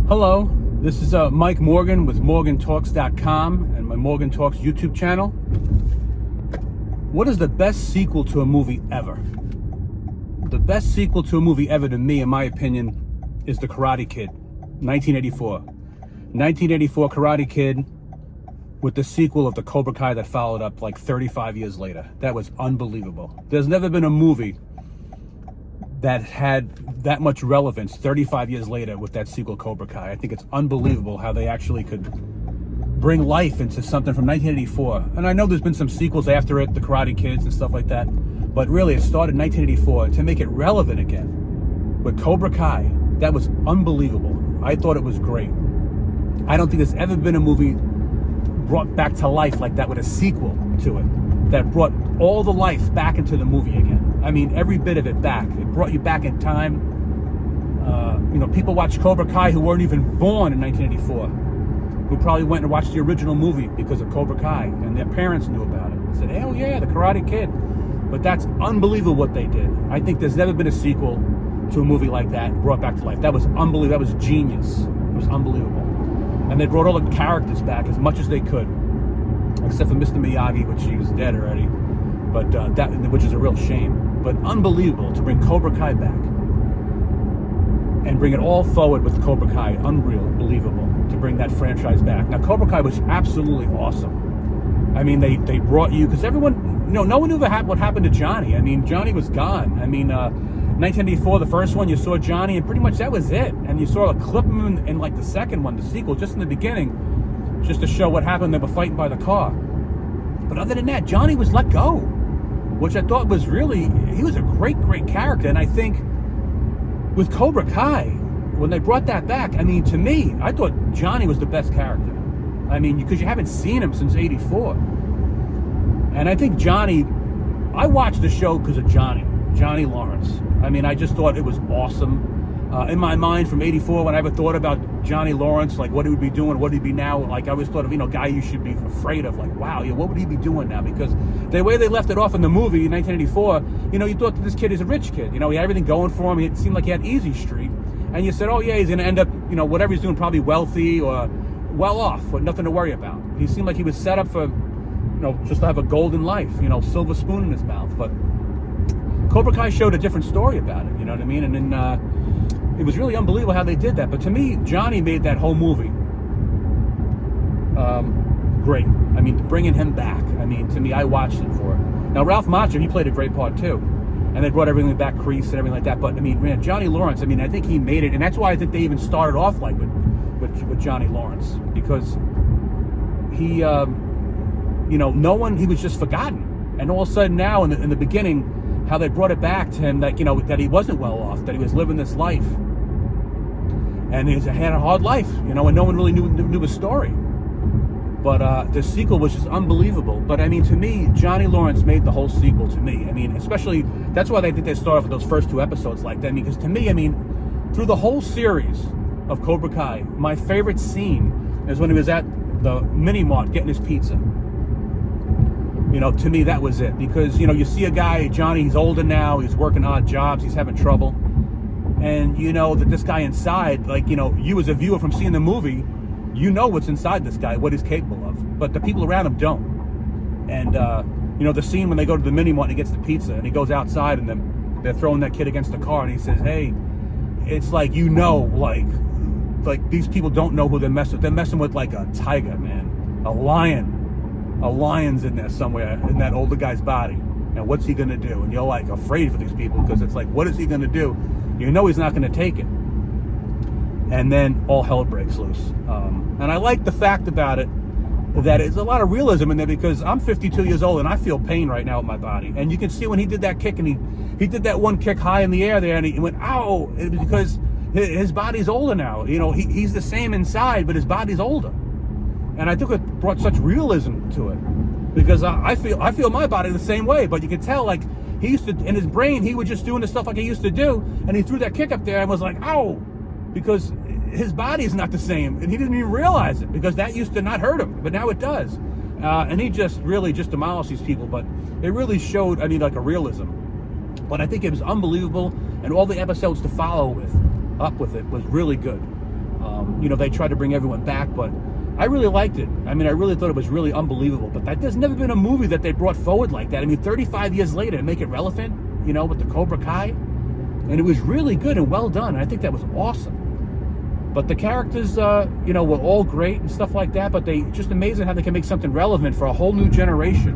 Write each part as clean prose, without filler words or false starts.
Hello, this is Mike Morgan with MorganTalks.com and my Morgan Talks YouTube channel. What is the best sequel to a movie ever? The best sequel to a movie ever, to me, in my opinion, is The Karate Kid, 1984. 1984 Karate Kid with the sequel of the Cobra Kai that followed up like 35 years later. That was unbelievable. There's never been a movie that had that much relevance 35 years later with that sequel, Cobra Kai. I think it's unbelievable how they actually could bring life into something from 1984. And I know there's been some sequels after it, The Karate Kids and stuff like that, but really it started in 1984 to make it relevant again. With Cobra Kai, that was unbelievable. I thought it was great. I don't think there's ever been a movie brought back to life like that with a sequel to it, that brought all the life back into the movie again. I mean, every bit of it back. It brought you back in time. People watched Cobra Kai who weren't even born in 1984, who probably went and watched the original movie because of Cobra Kai, and their parents knew about it and said, hell yeah, The Karate Kid. But that's unbelievable what they did. I think there's never been a sequel to a movie like that brought back to life. That was unbelievable. That was genius. It was unbelievable. And they brought all the characters back as much as they could, except for Mr. Miyagi, which he was dead already, but which is a real shame. But unbelievable to bring Cobra Kai back and bring it all forward with Cobra Kai. Unreal, believable to bring that franchise back. Now, Cobra Kai was absolutely awesome. I mean, they brought you, because everyone, no one knew what happened to Johnny. I mean, Johnny was gone. I mean, 1984, the first one, you saw Johnny, and pretty much that was it. And you saw a clip of him in like the second one, the sequel, just in the beginning, just to show what happened. They were fighting by the car. But other than that, Johnny was let go, which I thought was really, he was a great, great character. And I think with Cobra Kai, when they brought that back, I mean, to me, I thought Johnny was the best character. I mean, because you haven't seen him since 84. And I think Johnny, I watched the show because of Johnny Lawrence. I mean, I just thought it was awesome. In my mind from 84, when I ever thought about Johnny Lawrence, like what he would be doing, what he'd be now, like I always thought of, guy you should be afraid of, like, wow, what would he be doing now? Because the way they left it off in the movie in 1984, you thought that this kid is a rich kid. He had everything going for him. It seemed like he had easy street. And you said, oh yeah, he's going to end up, whatever he's doing, probably wealthy or well off with nothing to worry about. He seemed like he was set up for, just to have a golden life, silver spoon in his mouth. But Cobra Kai showed a different story about it, you know what I mean? And then it was really unbelievable how they did that. But to me, Johnny made that whole movie great. I mean, bringing him back, I mean, to me, I watched it for it. Now, Ralph Macchio, he played a great part too. And they brought everything back, Kreese and everything like that. But, I mean, man, Johnny Lawrence, I mean, I think he made it. And that's why I think they even started off like with Johnny Lawrence. Because he, no one, he was just forgotten. And all of a sudden now, in the beginning, how they brought it back to him that, that he wasn't well off, that he was living this life. And he had a hard life, and no one really knew his story. But the sequel was just unbelievable. But I mean, to me, Johnny Lawrence made the whole sequel to me. I mean, especially, that's why they think they started off with those first two episodes like that. Because to me, I mean, through the whole series of Cobra Kai, my favorite scene is when he was at the mini mart getting his pizza. To me, that was it. Because, you see a guy, Johnny, he's older now, he's working odd jobs, he's having trouble. And that this guy inside, like, you as a viewer from seeing the movie, what's inside this guy, what he's capable of. But the people around him don't. And, the scene when they go to the mini mart and he gets the pizza and he goes outside and they're throwing that kid against the car and he says, hey, it's like, like these people don't know who they're messing with. They're messing with like a tiger, man, a lion. A lion's in there somewhere in that older guy's body. And what's he going to do? And you're like afraid for these people because it's like, what is he going to do? He's not going to take it. And then all hell breaks loose. And I like the fact about it that it's a lot of realism in there because I'm 52 years old and I feel pain right now with my body. And you can see when he did that kick and he did that one kick high in the air there and he went, ow, because his body's older now. He's the same inside, but his body's older. And I think it brought such realism to it because I feel my body the same way. But you can tell, like, he used to, in his brain, he was just doing the stuff like he used to do. And he threw that kick up there and was like, ow, because his body is not the same. And he didn't even realize it because that used to not hurt him. But now it does. And he just really just demolished these people. But it really showed, like a realism. But I think it was unbelievable. And all the episodes to follow up with it was really good. They tried to bring everyone back, but I really liked it. I mean, I really thought it was really unbelievable. But there's never been a movie that they brought forward like that. I mean, 35 years later, to make it relevant, with the Cobra Kai. And it was really good and well done. I think that was awesome. But the characters, were all great and stuff like that. But just amazing how they can make something relevant for a whole new generation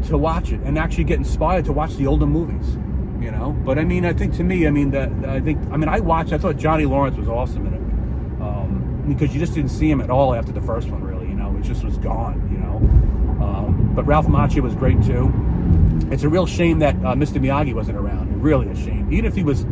to watch it and actually get inspired to watch the older movies. But I mean, I think to me, I thought Johnny Lawrence was awesome in it, because you just didn't see him at all after the first one, really. It just was gone. But Ralph Macchio was great too. It's a real shame that Mr. Miyagi wasn't around. Really a shame. Even if he was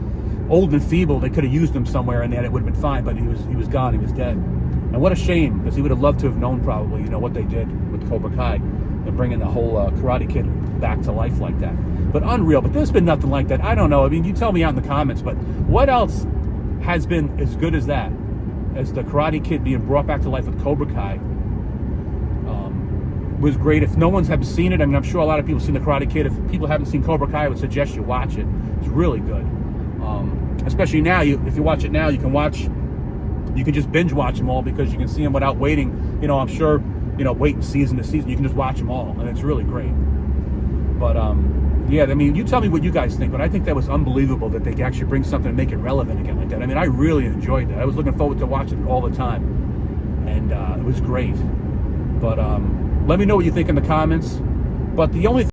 old and feeble, they could have used him somewhere, and then it would have been fine. But he was gone. He was dead. And what a shame, because he would have loved to have known probably, what they did with Cobra Kai and bringing the whole Karate Kid back to life like that. But unreal. But there's been nothing like that. I don't know. I mean, you tell me out in the comments. But what else has been as good as that? As the Karate Kid being brought back to life with Cobra Kai was great. If no one's have seen it, I mean, I'm sure a lot of people have seen the Karate Kid. If people haven't seen Cobra Kai, I would suggest you watch it. It's really good. Especially now, if you watch it now, you can just binge watch them all, because you can see them without waiting. I'm sure, waiting season to season. You can just watch them all, and it's really great. But yeah, I mean, you tell me what you guys think, but I think that was unbelievable that they could actually bring something and make it relevant again like that. I mean, I really enjoyed that. I was looking forward to watching it all the time, and it was great. But let me know what you think in the comments. But the only